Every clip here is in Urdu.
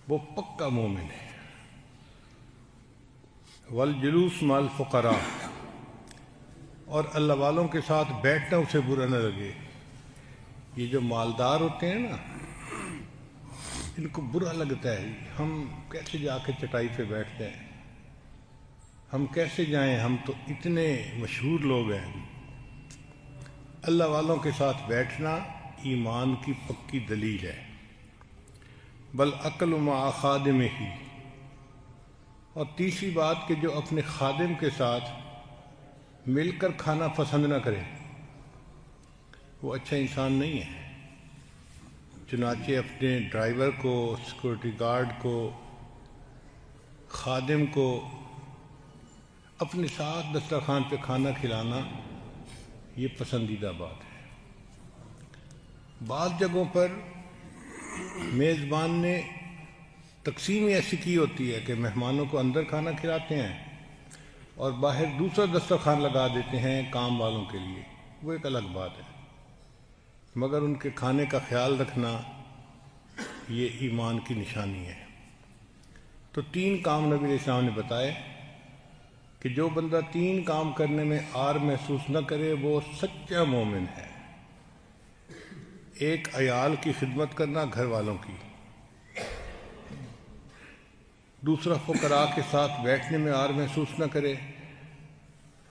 وہ پکا مومن ہے۔ والجلوس مع الفقراء، اور اللہ والوں کے ساتھ بیٹھنا اسے برا نہ لگے۔ یہ جو مالدار ہوتے ہیں نا، ان کو برا لگتا ہے ہم کیسے جا کے چٹائی پہ بیٹھتے ہیں، ہم کیسے جائیں، ہم تو اتنے مشہور لوگ ہیں۔ اللہ والوں کے ساتھ بیٹھنا ایمان کی پکی دلیل ہے۔ بل عقل مع خادمہ ہی، اور تیسری بات کہ جو اپنے خادم کے ساتھ مل کر کھانا پسند نہ کرے وہ اچھا انسان نہیں ہے۔ چنانچہ اپنے ڈرائیور کو، سیکورٹی گارڈ کو، خادم کو اپنے ساتھ دسترخوان پہ کھانا کھلانا یہ پسندیدہ بات ہے۔ بعض جگہوں پر میزبان نے تقسیم ایسی کی ہوتی ہے کہ مہمانوں کو اندر کھانا کھلاتے ہیں اور باہر دوسرا دسترخوان لگا دیتے ہیں کام والوں کے لیے، وہ ایک الگ بات ہے، مگر ان کے کھانے کا خیال رکھنا یہ ایمان کی نشانی ہے۔ تو 3 کام نبی علیہ السلام نے بتائے کہ جو بندہ 3 کام کرنے میں عار محسوس نہ کرے وہ سچا مومن ہے۔ ایک، عیال کی خدمت کرنا، گھر والوں کی۔ دوسرا، فقراء کے ساتھ بیٹھنے میں عار محسوس نہ کرے،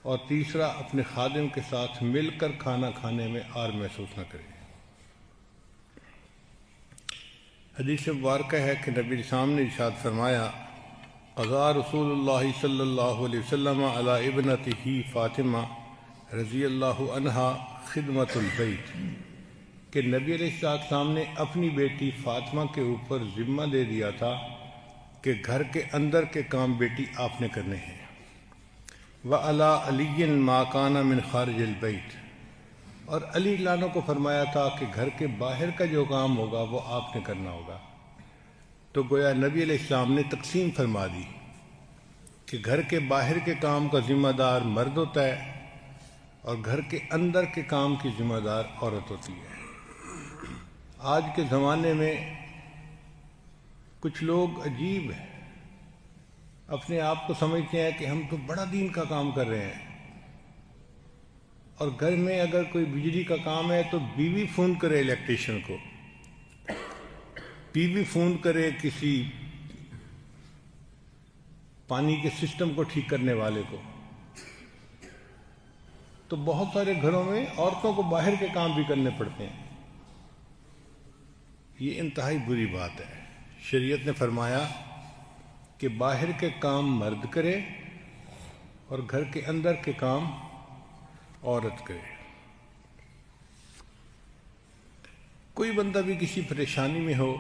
اور تیسرا، اپنے خادم کے ساتھ مل کر کھانا کھانے میں عار محسوس نہ کرے۔ حدیث مبارکہ ہے کہ نبی السلام نے ارشاد فرمایا، قضا رسول اللہ صلی اللہ علیہ وسلم علی ابنتہ فاطمہ رضی اللہ عنہا خدمت البیت، کہ نبی علیہ السلام نے اپنی بیٹی فاطمہ کے اوپر ذمہ دے دیا تھا کہ گھر کے اندر کے کام بیٹی آپ نے کرنے ہیں۔ وعلی علی ما کان من خارج البیت، اور علی لانوں کو فرمایا تھا کہ گھر کے باہر کا جو کام ہوگا وہ آپ نے کرنا ہوگا۔ تو گویا نبی علیہ السلام نے تقسیم فرما دی کہ گھر کے باہر کے کام کا ذمہ دار مرد ہوتا ہے اور گھر کے اندر کے کام کی ذمہ دار عورت ہوتی ہے۔ آج کے زمانے میں کچھ لوگ عجیب ہیں، اپنے آپ کو سمجھتے ہیں کہ ہم تو بڑا دین کا کام کر رہے ہیں، اور گھر میں اگر کوئی بجلی کا کام ہے تو بیوی فون کرے الیکٹریشین کو، بیوی فون کرے کسی پانی کے سسٹم کو ٹھیک کرنے والے کو۔ تو بہت سارے گھروں میں عورتوں کو باہر کے کام بھی کرنے پڑتے ہیں۔ یہ انتہائی بری بات ہے۔ شریعت نے فرمایا کہ باہر کے کام مرد کرے اور گھر کے اندر کے کام عورت کرے۔ کوئی بندہ بھی کسی پریشانی میں ہو،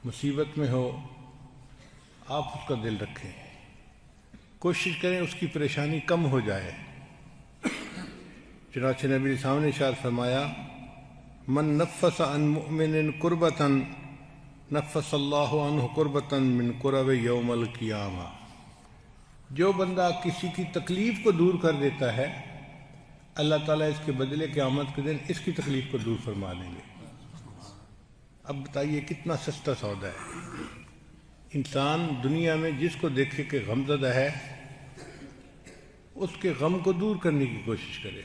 مصیبت میں ہو، آپ اس کا دل رکھیں، کوشش کریں اس کی پریشانی کم ہو جائے۔ چنانچہ نبی علیہ السلام نے ارشاد فرمایا، من نفس عن مؤمن کربۃ نفس اللہ عنہ کربۃ من کرب یوم القیامہ، جو بندہ کسی کی تکلیف کو دور کر دیتا ہے اللہ تعالیٰ اس کے بدلے قیامت کے دن اس کی تکلیف کو دور فرما دیں گے۔ اب بتائیے کتنا سستا سودا ہے۔ انسان دنیا میں جس کو دیکھے کہ غم زدہ ہے اس کے غم کو دور کرنے کی کوشش کرے،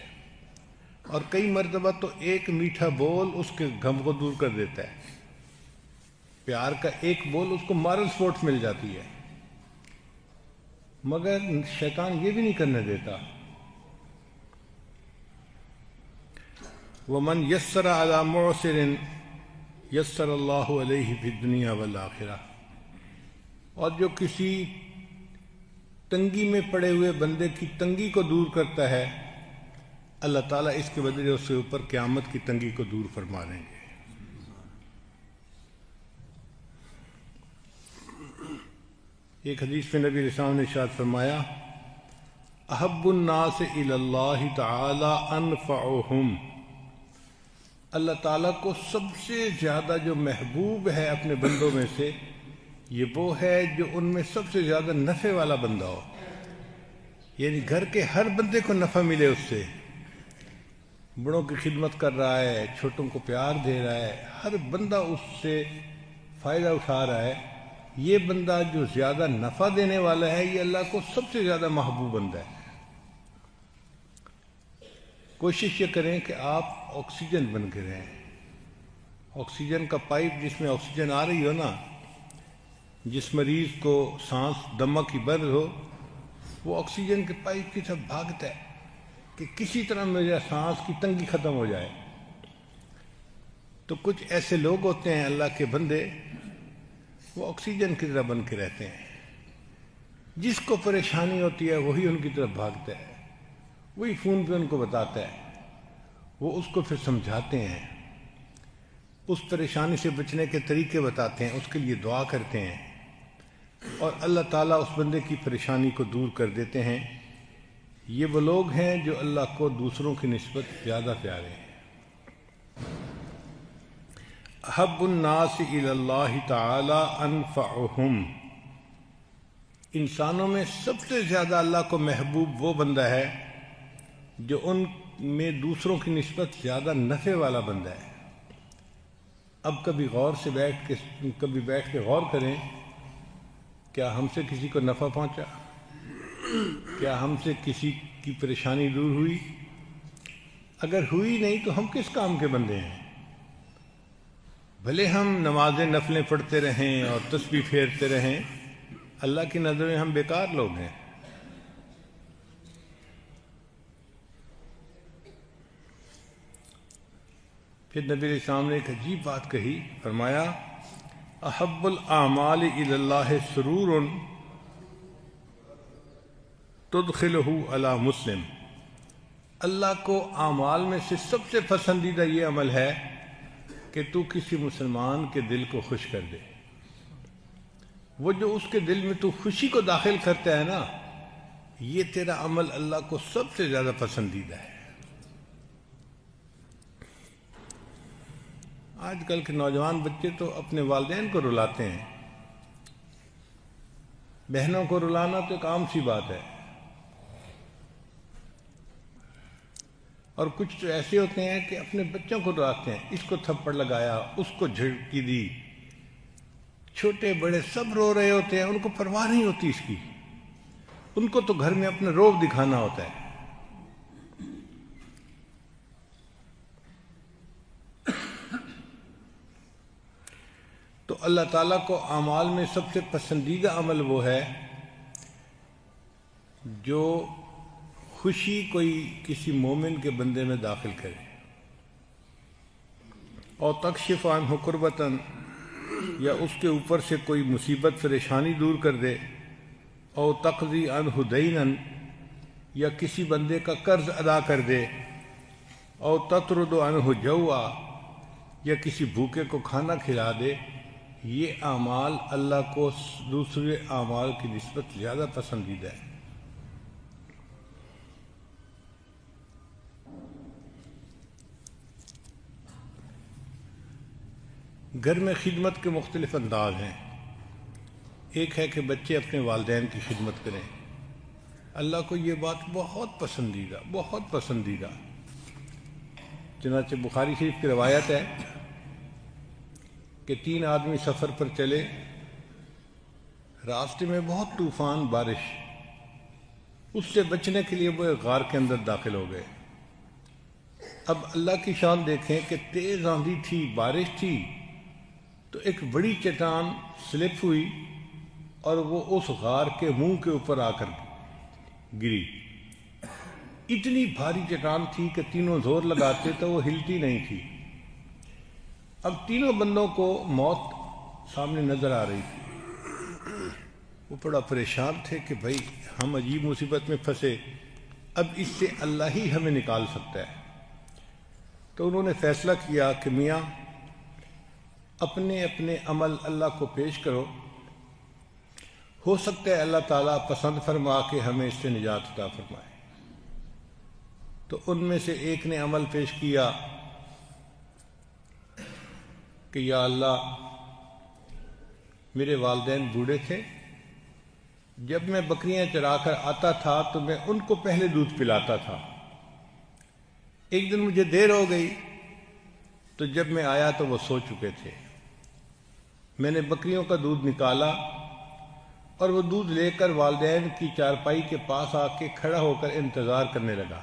اور کئی مرتبہ تو ایک میٹھا بول اس کے غم کو دور کر دیتا ہے۔ پیار کا ایک بول اس کو مارل سپورٹ مل جاتی ہے، مگر شیطان یہ بھی نہیں کرنے دیتا۔ وَمَنْ يَسَّرَ عَلَى مُعْسِرٍ يَسَّرَ اللَّهُ عَلَيْهِ فِي الدُّنْيَا وَالْآخِرَةِ، اور جو کسی تنگی میں پڑے ہوئے بندے کی تنگی کو دور کرتا ہے اللہ تعالیٰ اس کے بدلے اس کے اوپر قیامت کی تنگی کو دور فرما دیں گے۔ ایک حدیث میں نبی علیہ السلام نے ارشاد فرمایا، احب الناس الی اللہ تعالی انفعہم، اللہ تعالیٰ کو سب سے زیادہ جو محبوب ہے اپنے بندوں میں سے یہ وہ ہے جو ان میں سب سے زیادہ نفع والا بندہ ہو، یعنی گھر کے ہر بندے کو نفع ملے اس سے۔ بڑوں کی خدمت کر رہا ہے، چھوٹوں کو پیار دے رہا ہے، ہر بندہ اس سے فائدہ اٹھا رہا ہے، یہ بندہ جو زیادہ نفع دینے والا ہے یہ اللہ کو سب سے زیادہ محبوب بندہ ہے۔ کوشش یہ کریں کہ آپ آکسیجن بن کے رہیں۔ آکسیجن کا پائپ جس میں آکسیجن آ رہی ہو نا، جس مریض کو سانس دمہ کی بند ہو، وہ آکسیجن کے پائپ کی طرف بھاگتا ہے کہ کسی طرح میرے سانس کی تنگی ختم ہو جائے۔ تو کچھ ایسے لوگ ہوتے ہیں اللہ کے بندے، وہ آکسیجن کی طرح بن کے رہتے ہیں، جس کو پریشانی ہوتی ہے وہی ان کی طرف بھاگتا ہے، وہی فون پہ ان کو بتاتا ہے، وہ اس کو پھر سمجھاتے ہیں، اس پریشانی سے بچنے کے طریقے بتاتے ہیں، اس کے لیے دعا کرتے ہیں، اور اللہ تعالیٰ اس بندے کی پریشانی کو دور کر دیتے ہیں۔ یہ وہ لوگ ہیں جو اللہ کو دوسروں کی نسبت زیادہ پیارے ہیں۔ احب الناس الی اللہ تعالی انفعہم، انسانوں میں سب سے زیادہ اللہ کو محبوب وہ بندہ ہے جو ان میں دوسروں کی نسبت زیادہ نفع والا بندہ ہے۔ اب کبھی بیٹھ کے غور کریں، کیا ہم سے کسی کو نفع پہنچا؟ کیا ہم سے کسی کی پریشانی دور ہوئی؟ اگر ہوئی نہیں تو ہم کس کام کے بندے ہیں؟ بھلے ہم نمازیں نفلیں پڑھتے رہیں اور تسبیح پھیرتے رہیں، اللہ کی نظر میں ہم بیکار لوگ ہیں۔ پھر نبی علیہ السلام نے ایک عجیب بات کہی، فرمایا احب الاعمال الی اللہ سرور تدخلہ علی مسلم، اللہ کو اعمال میں سے سب سے پسندیدہ یہ عمل ہے کہ تو کسی مسلمان کے دل کو خوش کر دے۔ وہ جو اس کے دل میں تو خوشی کو داخل کرتا ہے نا، یہ تیرا عمل اللہ کو سب سے زیادہ پسندیدہ ہے۔ آج کل کے نوجوان بچے تو اپنے والدین کو رلاتے ہیں، بہنوں کو رلانا تو ایک عام سی بات ہے، اور کچھ تو ایسے ہوتے ہیں کہ اپنے بچوں کو رلاتے ہیں، اس کو تھپڑ لگایا، اس کو جھڑکی دی، چھوٹے بڑے سب رو رہے ہوتے ہیں، ان کو پرواہ نہیں ہوتی اس کی، ان کو تو گھر میں اپنا روب دکھانا ہوتا ہے۔ تو اللہ تعالیٰ کو اعمال میں سب سے پسندیدہ عمل وہ ہے جو خوشی کوئی کسی مومن کے بندے میں داخل کرے، اور تکشف عنہ کربتاً، یا اس کے اوپر سے کوئی مصیبت پریشانی دور کر دے، اور تقضی عنہ دیناً، یا کسی بندے کا قرض ادا کر دے، اور تطرد عنہ جوعا، یا کسی بھوکے کو کھانا کھلا دے، یہ اعمال اللہ کو دوسرے اعمال کی نسبت زیادہ پسندیدہ ہے۔ گھر میں خدمت کے مختلف انداز ہیں۔ ایک ہے کہ بچے اپنے والدین کی خدمت کریں، اللہ کو یہ بات بہت پسندیدہ۔ چنانچہ بخاری شریف کی روایت ہے کہ 3 آدمی سفر پر چلے، راستے میں بہت طوفان بارش، اس سے بچنے کے لیے وہ ایک غار کے اندر داخل ہو گئے۔ اب اللہ کی شان دیکھیں کہ تیز آندھی تھی، بارش تھی، تو ایک بڑی چٹان سلپ ہوئی اور وہ اس غار کے منہ کے اوپر آ کر گری۔ اتنی بھاری چٹان تھی کہ تینوں زور لگاتے تو وہ ہلتی نہیں تھی۔ اب تینوں بندوں کو موت سامنے نظر آ رہی تھی، وہ بڑا پریشان تھے کہ بھائی ہم عجیب مصیبت میں پھنسے، اب اس سے اللہ ہی ہمیں نکال سکتا ہے۔ تو انہوں نے فیصلہ کیا کہ میاں اپنے اپنے عمل اللہ کو پیش کرو، ہو سکتا ہے اللہ تعالیٰ پسند فرما کے ہمیں اس سے نجات عطا فرمائے۔ تو ان میں سے ایک نے عمل پیش کیا کہ یا اللہ، میرے والدین بوڑھے تھے، جب میں بکریاں چرا کر آتا تھا تو میں ان کو پہلے دودھ پلاتا تھا، ایک دن مجھے دیر ہو گئی تو جب میں آیا تو وہ سو چکے تھے، میں نے بکریوں کا دودھ نکالا اور وہ دودھ لے کر والدین کی چارپائی کے پاس آ کے کھڑا ہو کر انتظار کرنے لگا،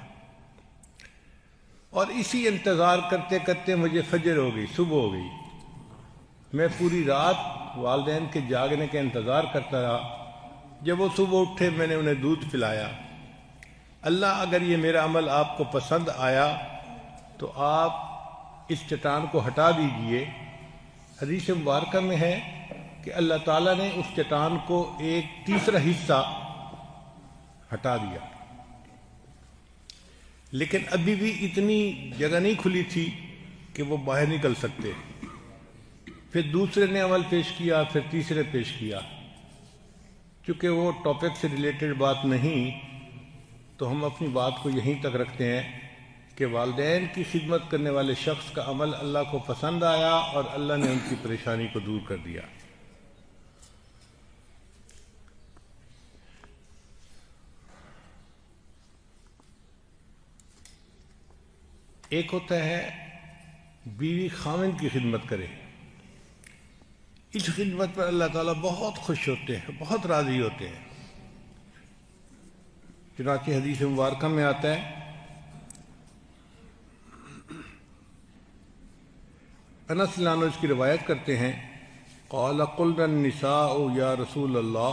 اور اسی انتظار کرتے کرتے مجھے فجر ہو گئی، صبح ہو گئی۔ میں پوری رات والدین کے جاگنے کا انتظار کرتا رہا۔ جب وہ صبح اٹھے میں نے انہیں دودھ پلایا۔ اللہ اگر یہ میرا عمل آپ کو پسند آیا تو آپ اس چٹان کو ہٹا دیجئے۔ حدیث مبارکہ میں ہے کہ اللہ تعالیٰ نے اس چٹان کو ایک تیسرا حصہ ہٹا دیا، لیکن ابھی بھی اتنی جگہ نہیں کھلی تھی کہ وہ باہر نکل سکتے۔ پھر دوسرے نے عمل پیش کیا، پھر تیسرے پیش کیا۔ چونکہ وہ ٹاپک سے ریلیٹڈ بات نہیں تو ہم اپنی بات کو یہیں تک رکھتے ہیں کہ والدین کی خدمت کرنے والے شخص کا عمل اللہ کو پسند آیا اور اللہ نے ان کی پریشانی کو دور کر دیا۔ ایک ہوتا ہے بیوی خاوند کی خدمت کرے، اس خدمت پر اللہ تعالیٰ بہت خوش ہوتے ہیں، بہت راضی ہوتے ہیں۔ چنانچہ حدیث مبارکہ میں آتا ہے، انس رضی اللہ عنہ اس کی روایت کرتے ہیں، قال قلنا النساء یا رسول اللہ،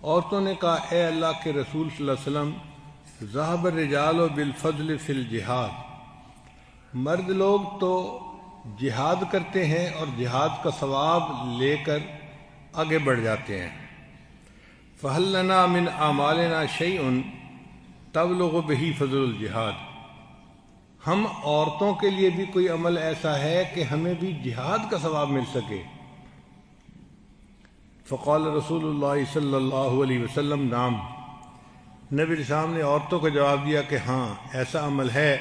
عورتوں نے کہا اے اللہ کے رسول صلی اللہ علیہ وسلم، ذهب الرجال بالفضل فی الجہاد، مرد لوگ تو جہاد کرتے ہیں اور جہاد کا ثواب لے کر آگے بڑھ جاتے ہیں۔ فَهَلْ لَنَا مِنْ أَعْمَالِنَا شَيْءٌ تَبْلُغُ بِهِ فَضْلُ الْجِهَادِ، ہم عورتوں کے لیے بھی کوئی عمل ایسا ہے کہ ہمیں بھی جہاد کا ثواب مل سکے؟ فقال رسول اللہ صلی اللہ علیہ وسلم نعم، نبی اسلام نے عورتوں کو جواب دیا کہ ہاں ایسا عمل ہے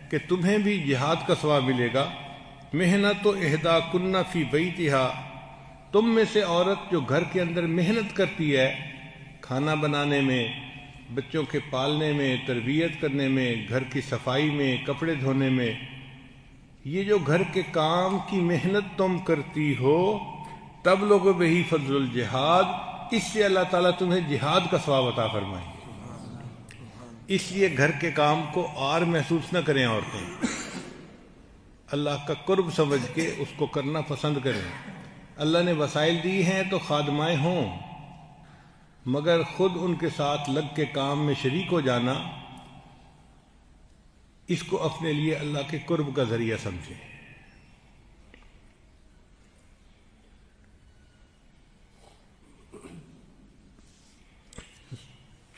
کہ تمہیں بھی جہاد کا ثواب ملے گا۔ محنت و احدا کنہ فی بیتہا، تم میں سے عورت جو گھر کے اندر محنت کرتی ہے، کھانا بنانے میں، بچوں کے پالنے میں، تربیت کرنے میں، گھر کی صفائی میں، کپڑے دھونے میں، یہ جو گھر کے کام کی محنت تم کرتی ہو، تب لوگوں بہی فضل الجہاد، اس سے اللہ تعالیٰ تمہیں جہاد کا ثواب عطا فرمائیں گے۔ اس لیے گھر کے کام کو آر محسوس نہ کریں عورتیں، اللہ کا قرب سمجھ کے اس کو کرنا پسند کریں۔ اللہ نے وسائل دی ہیں تو خادمائیں ہوں، مگر خود ان کے ساتھ لگ کے کام میں شریک ہو جانا، اس کو اپنے لیے اللہ کے قرب کا ذریعہ سمجھیں۔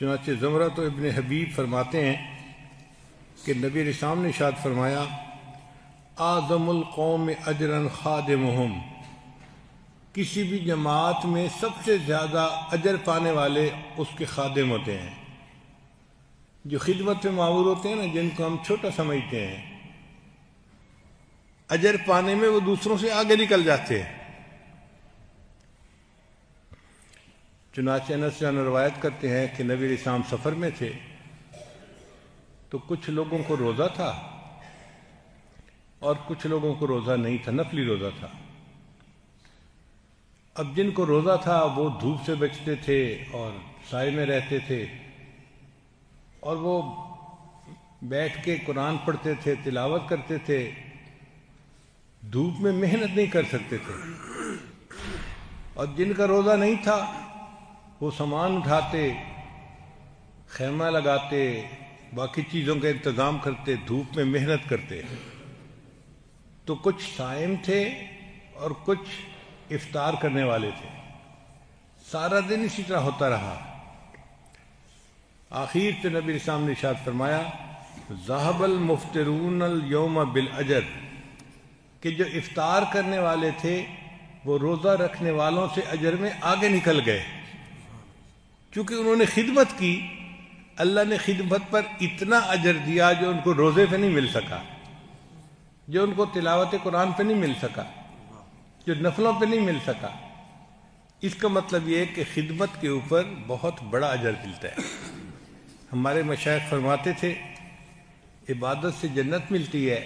چنانچہ زمرہ تو ابن حبیب فرماتے ہیں کہ نبی علیہ السلام نے ارشاد فرمایا، اعظم القوم اجرا خادمہم، کسی بھی جماعت میں سب سے زیادہ اجر پانے والے اس کے خادم ہوتے ہیں۔ جو خدمت میں معمور ہوتے ہیں نا، جن کو ہم چھوٹا سمجھتے ہیں، اجر پانے میں وہ دوسروں سے آگے نکل جاتے ہیں۔ چنانچہ انس روایت کرتے ہیں کہ نبی علیہ السلام سفر میں تھے تو کچھ لوگوں کو روزہ تھا اور کچھ لوگوں کو روزہ نہیں تھا، نفلی روزہ تھا۔ اب جن کو روزہ تھا وہ دھوپ سے بچتے تھے اور سائے میں رہتے تھے، اور وہ بیٹھ کے قرآن پڑھتے تھے، تلاوت کرتے تھے، دھوپ میں محنت نہیں کر سکتے تھے۔ اور جن کا روزہ نہیں تھا وہ سامان اٹھاتے، خیمہ لگاتے، باقی چیزوں کا انتظام کرتے، دھوپ میں محنت کرتے۔ تو کچھ صائم تھے اور کچھ افطار کرنے والے تھے۔ سارا دن اسی طرح ہوتا رہا۔ آخر پہ نبی اسلام نے ارشاد فرمایا، ذهب المفطرون اليوم بالاجر، کہ جو افطار کرنے والے تھے وہ روزہ رکھنے والوں سے اجر میں آگے نکل گئے، چونکہ انہوں نے خدمت کی۔ اللہ نے خدمت پر اتنا اجر دیا جو ان کو روزے پہ نہیں مل سکا، جو ان کو تلاوت قرآن پہ نہیں مل سکا، جو نفلوں پہ نہیں مل سکا۔ اس کا مطلب یہ ہے کہ خدمت کے اوپر بہت بڑا اجر ملتا ہے۔ ہمارے مشائخ فرماتے تھے، عبادت سے جنت ملتی ہے،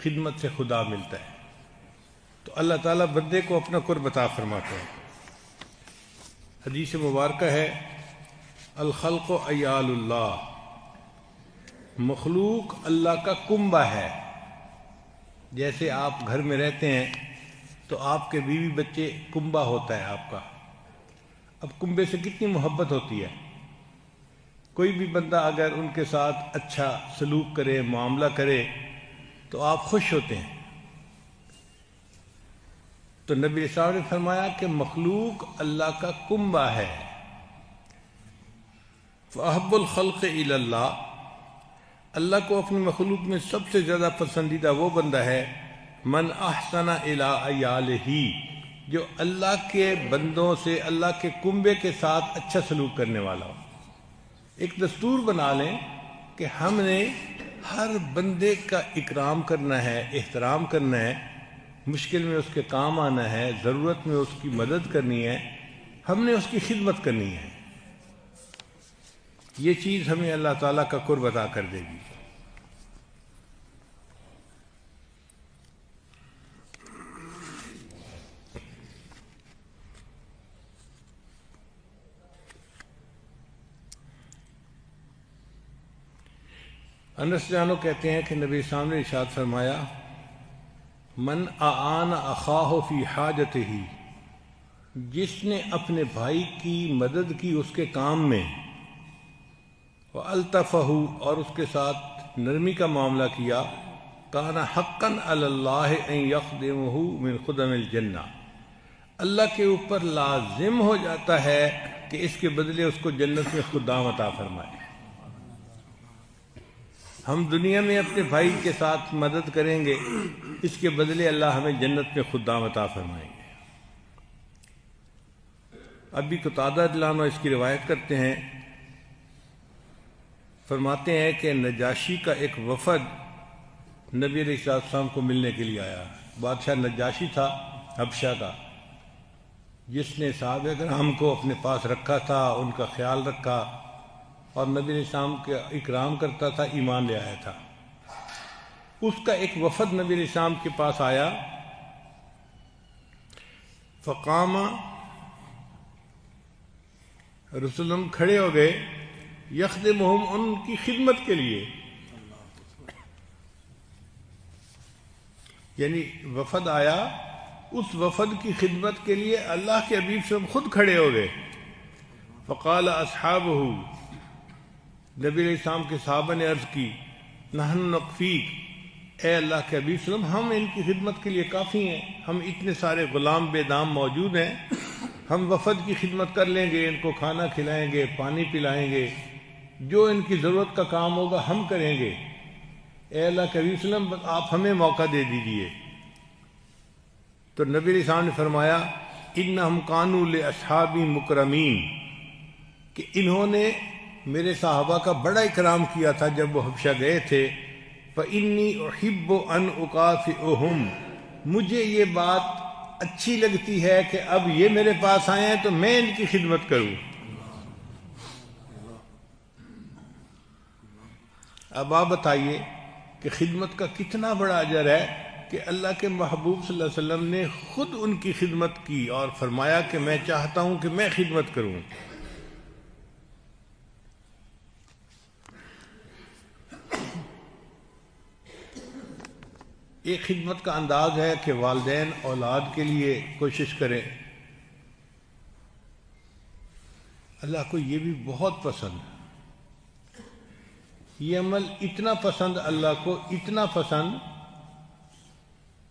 خدمت سے خدا ملتا ہے۔ تو اللہ تعالیٰ بندے کو اپنا قرب عطا فرماتا ہے۔ حدیث مبارکہ ہے الخلق عیال اللہ، مخلوق اللہ کا کنبہ ہے۔ جیسے آپ گھر میں رہتے ہیں تو آپ کے بیوی بچے کنبہ ہوتا ہے آپ کا۔ اب کنبے سے کتنی محبت ہوتی ہے، کوئی بھی بندہ اگر ان کے ساتھ اچھا سلوک کرے، معاملہ کرے تو آپ خوش ہوتے ہیں۔ تو نبی صلی اللہ علیہ وسلم نے فرمایا کہ مخلوق اللہ کا کنبہ ہے۔ فَأَحَبُّ الْخَلْقِ إِلَى اللَّهِ، اللہ کو اپنی مخلوق میں سب سے زیادہ پسندیدہ وہ بندہ ہے من احسن الی عیالہ، جو اللہ کے بندوں سے، اللہ کے کنبے کے ساتھ اچھا سلوک کرنے والا ہو۔ ایک دستور بنا لیں کہ ہم نے ہر بندے کا اکرام کرنا ہے، احترام کرنا ہے، مشکل میں اس کے کام آنا ہے، ضرورت میں اس کی مدد کرنی ہے، ہم نے اس کی خدمت کرنی ہے۔ یہ چیز ہمیں اللہ تعالیٰ کا قرب عطا کر دے گی۔ انس جانو کہتے ہیں کہ نبی صلی اللہ علیہ وسلم نے ارشاد فرمایا من اعان اخاہ فی حاجتہ، جس نے اپنے بھائی کی مدد کی اس کے کام میں، وَأَلْتَفَهُ، اور اس کے ساتھ نرمی کا معاملہ کیا، كَانَ حَقًّا عَلَى اللَّهِ أَن يَخْدِمَهُ مِنْ خُدَمِ الْجَنَّةِ، اللہ کے اوپر لازم ہو جاتا ہے کہ اس کے بدلے اس کو جنت میں خدام عطا فرمائے۔ ہم دنیا میں اپنے بھائی کے ساتھ مدد کریں گے، اس کے بدلے اللہ ہمیں جنت میں خدام عطا فرمائیں گے۔ ابھی قتادہ رضی اللہ عنہ اس کی روایت کرتے ہیں، فرماتے ہیں کہ نجاشی کا ایک وفد نبی علیہ السلام کو ملنے کے لیے آیا۔ بادشاہ نجاشی تھا حبشہ کا، جس نے صحابہ کرام کو اپنے پاس رکھا تھا، ان کا خیال رکھا اور نبی علیہ السلام کا اکرام کرتا تھا، ایمان لے آیا تھا۔ اس کا ایک وفد نبی علیہ السلام کے پاس آیا، فقام، رسول اللہ کھڑے ہو گئے، یخدمہم، ان کی خدمت کے لیے، یعنی وفد آیا، اس وفد کی خدمت کے لیے اللہ کے حبیب سے خود کھڑے ہو گئے۔ فقال اصحابہ، نبی علیہ السلام کے صحابہ نے عرض کی، نحن نکفیک، اے اللہ کے حبیب صلی اللہ علیہ وسلم، ہم ان کی خدمت کے لیے کافی ہیں، ہم اتنے سارے غلام بے دام موجود ہیں، ہم وفد کی خدمت کر لیں گے، ان کو کھانا کھلائیں گے، پانی پلائیں گے، جو ان کی ضرورت کا کام ہوگا ہم کریں گے، اے اللہ کے حبیب صلی اللہ علیہ وسلم آپ ہمیں موقع دے دیجئے۔ تو نبی علیہ السلام نے فرمایا انہم کانوا لاصحابی مکرمین، کہ انہوں نے میرے صحابہ کا بڑا اکرام کیا تھا جب وہ حبشہ گئے تھے۔ فَإِنِّي أُحِبُّ أَنْ أُكَافِئُهُمْ، مجھے یہ بات اچھی لگتی ہے کہ اب یہ میرے پاس آئے ہیں تو میں ان کی خدمت کروں۔ اب آپ بتائیے کہ خدمت کا کتنا بڑا اجر ہے کہ اللہ کے محبوب صلی اللہ علیہ وسلم نے خود ان کی خدمت کی اور فرمایا کہ میں چاہتا ہوں کہ میں خدمت کروں۔ ایک خدمت کا انداز ہے کہ والدین اولاد کے لیے کوشش کریں، اللہ کو یہ بھی بہت پسند ہے، یہ عمل اتنا پسند، اللہ کو اتنا پسند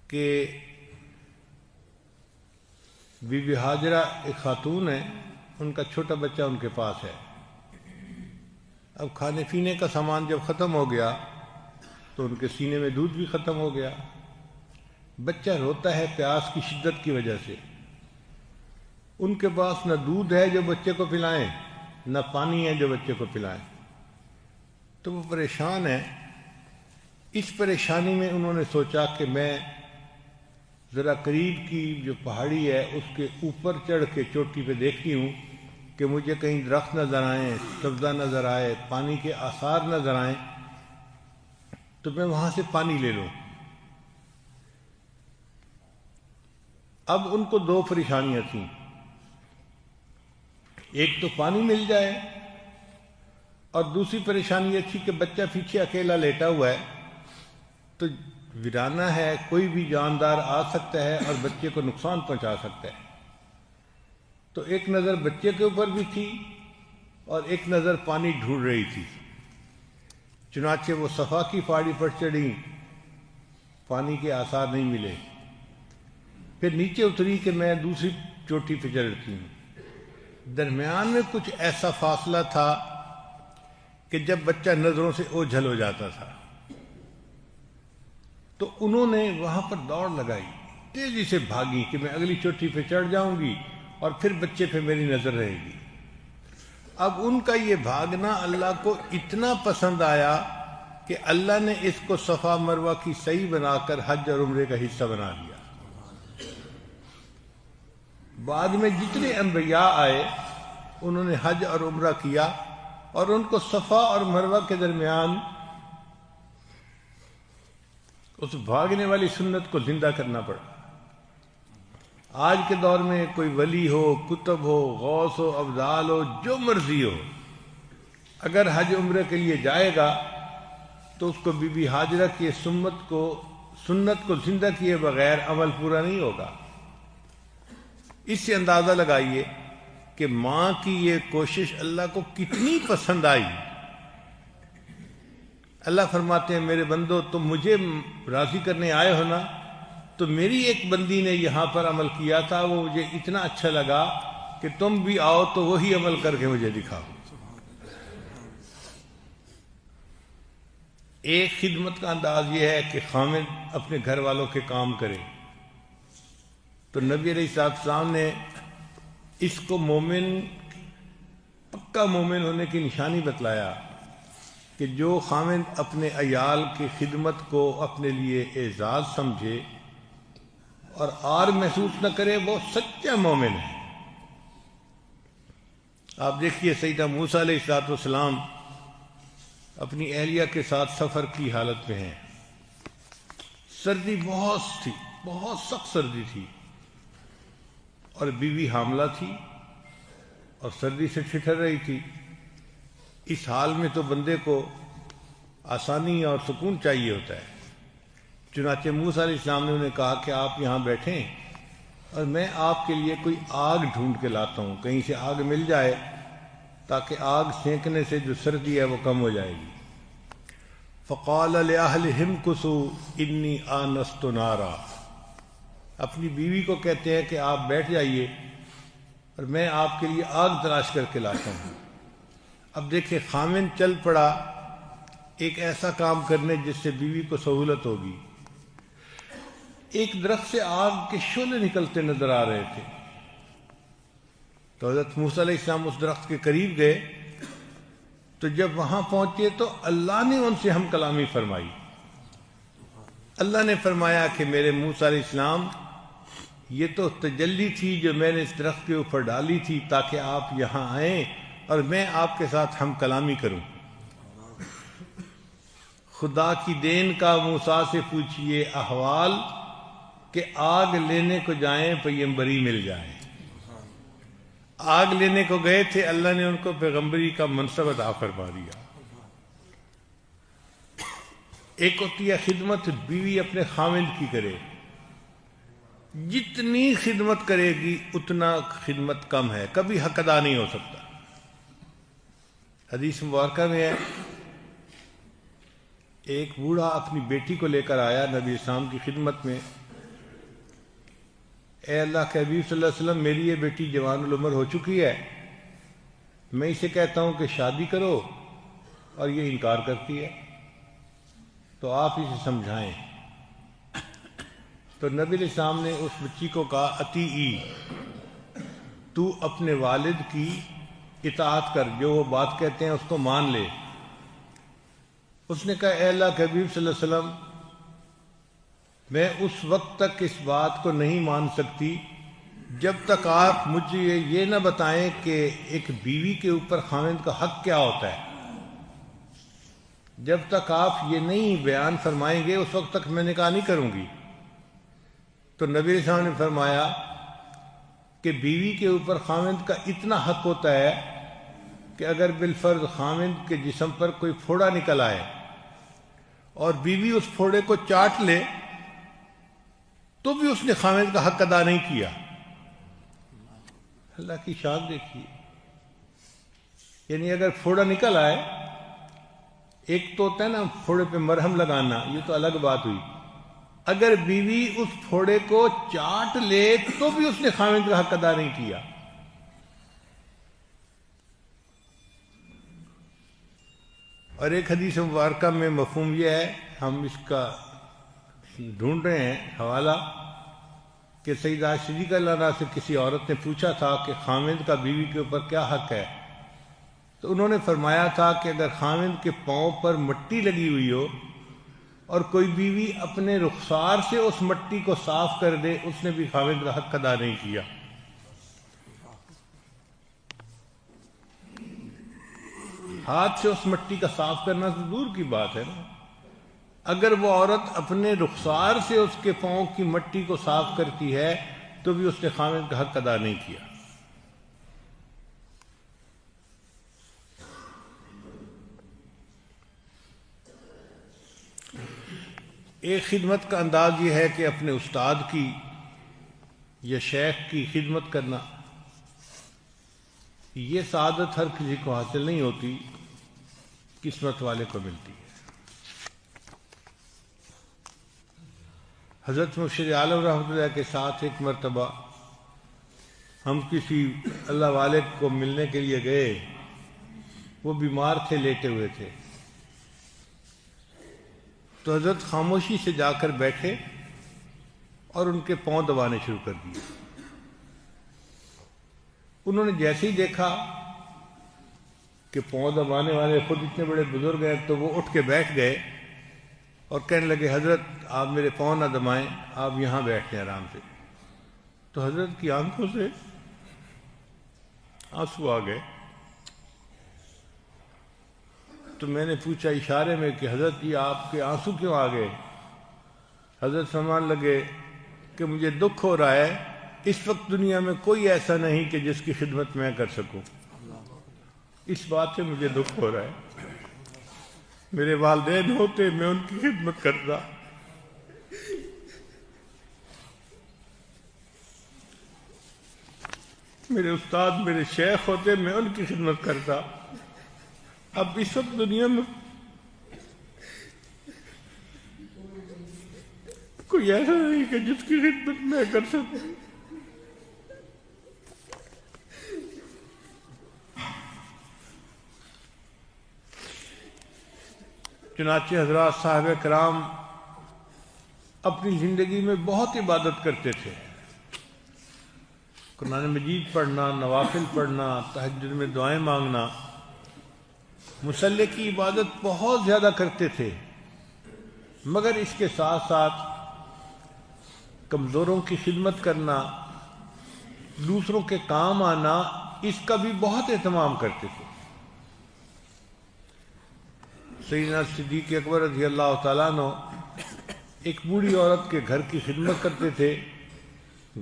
کہ بی بی ہاجرہ ایک خاتون ہے، ان کا چھوٹا بچہ ان کے پاس ہے۔ اب کھانے پینے کا سامان جب ختم ہو گیا تو ان کے سینے میں دودھ بھی ختم ہو گیا، بچہ روتا ہے پیاس کی شدت کی وجہ سے، ان کے پاس نہ دودھ ہے جو بچے کو پلائیں، نہ پانی ہے جو بچے کو پلائیں، تو وہ پریشان ہے۔ اس پریشانی میں انہوں نے سوچا کہ میں ذرا قریب کی جو پہاڑی ہے اس کے اوپر چڑھ کے چوٹی پہ دیکھتی ہوں کہ مجھے کہیں درخت نظر آئیں، سبزہ نظر آئے، پانی کے آثار نظر آئیں، تو میں وہاں سے پانی لے لوں۔ اب ان کو دو پریشانیاں تھیں، ایک تو پانی مل جائے اور دوسری پریشانی یہ تھی کہ بچہ پیچھے اکیلا لیٹا ہوا ہے، تو ویرانہ ہے، کوئی بھی جاندار آ سکتا ہے اور بچے کو نقصان پہنچا سکتا ہے۔ تو ایک نظر بچے کے اوپر بھی تھی اور ایک نظر پانی ڈھونڈ رہی تھی۔ چنانچہ وہ صفا کی پہاڑی پر چڑھی، پانی کے آثار نہیں ملے، پھر نیچے اتری کہ میں دوسری چوٹی پہ چڑھتی ہوں۔ درمیان میں کچھ ایسا فاصلہ تھا کہ جب بچہ نظروں سے اوجھل ہو جاتا تھا، تو انہوں نے وہاں پر دوڑ لگائی، تیزی سے بھاگی کہ میں اگلی چوٹی پہ چڑھ جاؤں گی اور پھر بچے پہ میری نظر رہے گی۔ اب ان کا یہ بھاگنا اللہ کو اتنا پسند آیا کہ اللہ نے اس کو صفا مروہ کی سعی بنا کر حج اور عمرے کا حصہ بنا دیا۔ بعد میں جتنے انبیاء آئے انہوں نے حج اور عمرہ کیا اور ان کو صفا اور مروہ کے درمیان اس بھاگنے والی سنت کو زندہ کرنا پڑا۔ آج کے دور میں کوئی ولی ہو، کتب ہو، غوث ہو، ابدال ہو، جو مرضی ہو، اگر حج عمرے کے لیے جائے گا تو اس کو بی بی ہاجرہ کی سنت کو زندہ کیے بغیر عمل پورا نہیں ہوگا۔ اس سے اندازہ لگائیے کہ ماں کی یہ کوشش اللہ کو کتنی پسند آئی۔ اللہ فرماتے ہیں میرے بندو تم مجھے راضی کرنے آئے ہو نا، تو میری ایک بندی نے یہاں پر عمل کیا تھا، وہ مجھے اتنا اچھا لگا کہ تم بھی آؤ تو وہی عمل کر کے مجھے دکھاؤ۔ ایک خدمت کا انداز یہ ہے کہ خامد اپنے گھر والوں کے کام کرے، تو نبی علیہ السلام نے اس کو مومن، پکا مومن ہونے کی نشانی بتلایا کہ جو خامد اپنے عیال کی خدمت کو اپنے لیے اعزاز سمجھے اور آر محسوس نہ کرے وہ سچا مومن ہے۔ آپ دیکھیے سیدنا موسیٰ علیہ السلام اپنی اہلیہ کے ساتھ سفر کی حالت میں ہیں، سردی بہت تھی، بہت سخت سردی تھی، اور بیوی حاملہ تھی اور سردی سے ٹھٹر رہی تھی۔ اس حال میں تو بندے کو آسانی اور سکون چاہیے ہوتا ہے۔ چنانچہ موسیٰ علیہ السلام نے انہیں کہا کہ آپ یہاں بیٹھیں اور میں آپ کے لیے کوئی آگ ڈھونڈ کے لاتا ہوں، کہیں سے آگ مل جائے تاکہ آگ سینکنے سے جو سردی ہے وہ کم ہو جائے گی۔ فقال لأهلهم امكثوا انی آنست نارا، اپنی بیوی کو کہتے ہیں کہ آپ بیٹھ جائیے اور میں آپ کے لیے آگ تلاش کر کے لاتا ہوں۔ اب دیکھیں خامن چل پڑا ایک ایسا کام کرنے جس سے بیوی کو سہولت ہوگی۔ ایک درخت سے آگ کے شعلے نکلتے نظر آ رہے تھے، تو حضرت موسیٰ علیہ السلام اس درخت کے قریب گئے، تو جب وہاں پہنچے تو اللہ نے ان سے ہم کلامی فرمائی۔ اللہ نے فرمایا کہ میرے موسیٰ علیہ السلام یہ تو تجلی تھی جو میں نے اس درخت کے اوپر ڈالی تھی تاکہ آپ یہاں آئیں اور میں آپ کے ساتھ ہم کلامی کروں۔ خدا کی دین کا موسیٰ سے پوچھئے احوال کہ آگ لینے کو جائیں پیغمبری مل جائیں۔ آگ لینے کو گئے تھے، اللہ نے ان کو پیغمبری کا منصب عطا فرما دیا۔ ایک ہوتی ہے خدمت بیوی اپنے خامند کی کرے، جتنی خدمت کرے گی اتنا خدمت کم ہے، کبھی حق ادا نہیں ہو سکتا۔ حدیث مبارکہ میں ہے ایک بوڑھا اپنی بیٹی کو لے کر آیا نبی اسلام کی خدمت میں، اے اللہ کے حبیب صلی اللہ علیہ وسلم میری یہ بیٹی جوان العمر ہو چکی ہے، میں اسے کہتا ہوں کہ شادی کرو اور یہ انکار کرتی ہے، تو آپ اسے سمجھائیں۔ تو نبی علیہ السلام نے اس بچی کو کہا اطیعی، تو اپنے والد کی اطاعت کر، جو وہ بات کہتے ہیں اس کو مان لے۔ اس نے کہا اے اللہ کے حبیب صلی اللہ علیہ وسلم میں اس وقت تک اس بات کو نہیں مان سکتی جب تک آپ مجھے یہ نہ بتائیں کہ ایک بیوی کے اوپر خاوند کا حق کیا ہوتا ہے۔ جب تک آپ یہ نہیں بیان فرمائیں گے اس وقت تک میں نکاح نہیں کروں گی۔ تو نبی علیہ السلام نے فرمایا کہ بیوی کے اوپر خاوند کا اتنا حق ہوتا ہے کہ اگر بالفرض خاوند کے جسم پر کوئی پھوڑا نکل آئے اور بیوی اس پھوڑے کو چاٹ لے تو بھی اس نے خاوند کا حق ادا نہیں کیا۔ اللہ کی شان دیکھیے، یعنی اگر پھوڑا نکل آئے، ایک تو ہوتا ہے نا پھوڑے پہ مرہم لگانا، یہ تو الگ بات ہوئی، اگر بیوی اس پھوڑے کو چاٹ لے تو بھی اس نے خاوند کا حق ادا نہیں کیا۔ اور ایک حدیث مبارکہ میں مفہوم یہ ہے، ہم اس کا ڈھونڈ رہے ہیں حوالہ، کہ سیدہ صدیقہ رضی اللہ عنہا سے کسی عورت نے پوچھا تھا کہ خاوند کا بیوی کے اوپر کیا حق ہے، تو انہوں نے فرمایا تھا کہ اگر خاوند کے پاؤں پر مٹی لگی ہوئی ہو اور کوئی بیوی اپنے رخسار سے اس مٹی کو صاف کر دے، اس نے بھی خاوند کا حق ادا نہیں کیا۔ ہاتھ سے اس مٹی کا صاف کرنا تو دور کی بات ہے نا، اگر وہ عورت اپنے رخسار سے اس کے پاؤں کی مٹی کو صاف کرتی ہے تو بھی اس نے خاوند کا حق ادا نہیں کیا۔ ایک خدمت کا انداز یہ ہے کہ اپنے استاد کی یا شیخ کی خدمت کرنا، یہ سعادت ہر کسی کو حاصل نہیں ہوتی، قسمت والے کو ملتی ہے۔ حضرت مرشد عالم رحمۃ اللہ کے ساتھ ایک مرتبہ ہم کسی اللہ والے کو ملنے کے لیے گئے، وہ بیمار تھے، لیٹے ہوئے تھے، تو حضرت خاموشی سے جا کر بیٹھے اور ان کے پاؤں دبانے شروع کر دیے۔ انہوں نے جیسے ہی دیکھا کہ پاؤں دبانے والے خود اتنے بڑے بزرگ ہیں تو وہ اٹھ کے بیٹھ گئے اور کہنے لگے حضرت آپ میرے پاؤں نہ دبائیں، آپ یہاں بیٹھیں آرام سے۔ تو حضرت کی آنکھوں سے آنسو آ گئے، تو میں نے پوچھا اشارے میں کہ حضرت یہ آپ کے آنسو کیوں آ گئے؟ حضرت فرمان لگے کہ مجھے دکھ ہو رہا ہے، اس وقت دنیا میں کوئی ایسا نہیں کہ جس کی خدمت میں کر سکوں، اس بات سے مجھے دکھ ہو رہا ہے، میرے والدین ہوتے میں ان کی خدمت کرتا، میرے استاد میرے شیخ ہوتے میں ان کی خدمت کرتا، اب اس وقت دنیا میں کوئی ایسا نہیں کہ جس کی خدمت میں کر سکوں۔ چنانچہ حضرات صاحب کرام اپنی زندگی میں بہت عبادت کرتے تھے، قرآن مجید پڑھنا، نوافل پڑھنا، تہجد میں دعائیں مانگنا، مصلی کی عبادت بہت زیادہ کرتے تھے، مگر اس کے ساتھ ساتھ کمزوروں کی خدمت کرنا، دوسروں کے کام آنا، اس کا بھی بہت اہتمام کرتے تھے۔ سیدنا صدیق اکبر رضی اللہ تعالیٰ عنہ ایک بوڑھی عورت کے گھر کی خدمت کرتے تھے،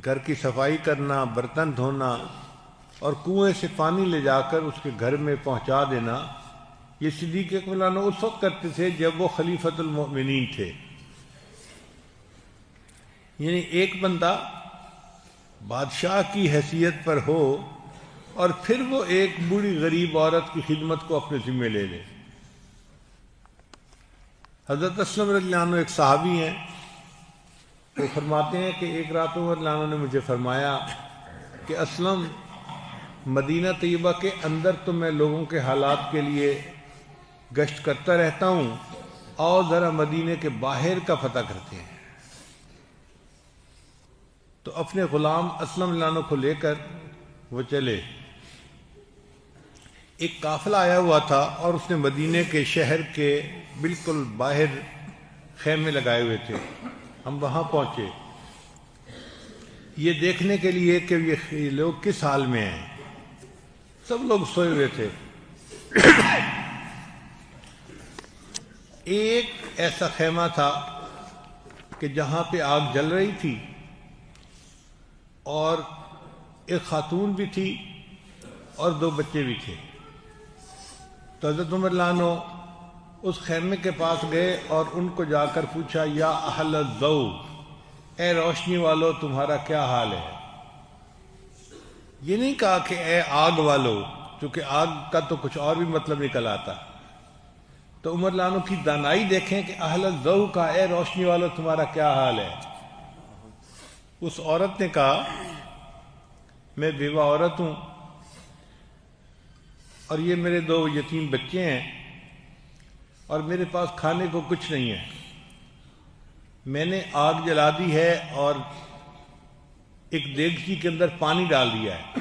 گھر کی صفائی کرنا، برتن دھونا اور کنویں سے پانی لے جا کر اس کے گھر میں پہنچا دینا، یہ صدیق اکبر عنہ اس وقت کرتے تھے جب وہ خلیفۃ المؤمنین تھے۔ یعنی ایک بندہ بادشاہ کی حیثیت پر ہو اور پھر وہ ایک بوڑھی غریب عورت کی خدمت کو اپنے ذمہ لے لے۔ حضرت اسلم رضی اللہ عنہ ایک صحابی ہیں، وہ فرماتے ہیں کہ ایک رات عمر رضی اللہ عنہ نے مجھے فرمایا کہ اسلم، مدینہ طیبہ کے اندر تو میں لوگوں کے حالات کے لیے گشت کرتا رہتا ہوں، اور ذرا مدینے کے باہر کا پتہ کرتے ہیں۔ تو اپنے غلام اسلم رضی اللہ عنہ کو لے کر وہ چلے۔ ایک قافلہ آیا ہوا تھا اور اس نے مدینے کے شہر کے بالکل باہر خیمے لگائے ہوئے تھے۔ ہم وہاں پہنچے یہ دیکھنے کے لیے کہ یہ لوگ کس حال میں ہیں۔ سب لوگ سوئے ہوئے تھے۔ ایک ایسا خیمہ تھا کہ جہاں پہ آگ جل رہی تھی اور ایک خاتون بھی تھی اور 2 بچے بھی تھے. تو حضرت عمر رضی اللہ عنہ اس خیمے کے پاس گئے اور ان کو جا کر پوچھا، یا اہل الضوء، اے روشنی والو تمہارا کیا حال ہے؟ یہ نہیں کہا کہ اے آگ والو، چونکہ آگ کا تو کچھ اور بھی مطلب نکل آتا. تو عمر رضی اللہ عنہ کی دانائی دیکھیں کہ اہل الضوء کا اے روشنی والو تمہارا کیا حال ہے. اس عورت نے کہا، میں بیوہ عورت ہوں اور یہ میرے 2 یتیم بچے ہیں اور میرے پاس کھانے کو کچھ نہیں ہے. میں نے آگ جلا دی ہے اور ایک دیگچی کے اندر پانی ڈال دیا ہے.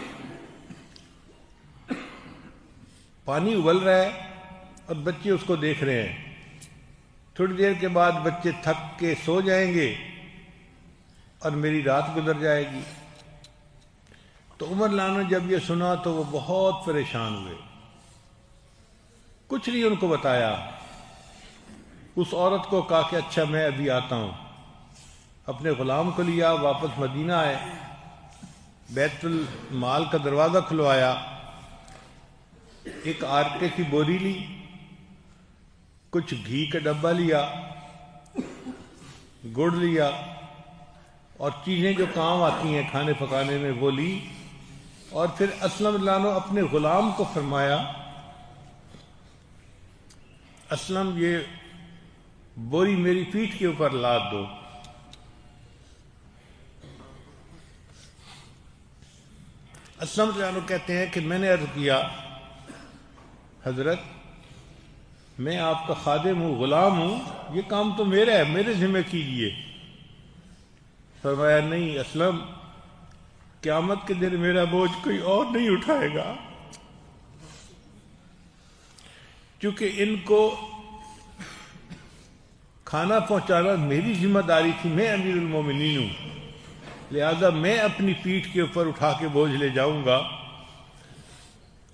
پانی ابل رہا ہے اور بچے اس کو دیکھ رہے ہیں. تھوڑی دیر کے بعد بچے تھک کے سو جائیں گے اور میری رات گزر جائے گی. تو عمر رضی اللہ عنہ نے جب یہ سنا تو وہ بہت پریشان ہوئے. کچھ نہیں ان کو بتایا. اس عورت کو کہا کہ اچھا میں ابھی آتا ہوں. اپنے غلام کو لیا، واپس مدینہ آئے، بیت المال کا دروازہ کھلوایا، ایک آٹے کی بوری لی، کچھ گھی کا ڈبہ لیا، گڑ لیا اور چیزیں جو کام آتی ہیں کھانے پکانے میں وہ لی. اور پھر اسلم رضی اللہ عنہ اپنے غلام کو فرمایا، اسلم یہ بوری میری پیٹھ کے اوپر لاد دو. اسلم رضی اللہ عنہ کہتے ہیں کہ میں نے عرض کیا، حضرت میں آپ کا خادم ہوں، غلام ہوں، یہ کام تو میرا ہے، میرے ذمہ کیجیے. فرمایا نہیں اسلم، قیامت کے دن میرا بوجھ کوئی اور نہیں اٹھائے گا. چونکہ ان کو کھانا پہنچانا میری ذمہ داری تھی، میں امیر المومنین ہوں، لہذا میں اپنی پیٹھ کے اوپر اٹھا کے بوجھ لے جاؤں گا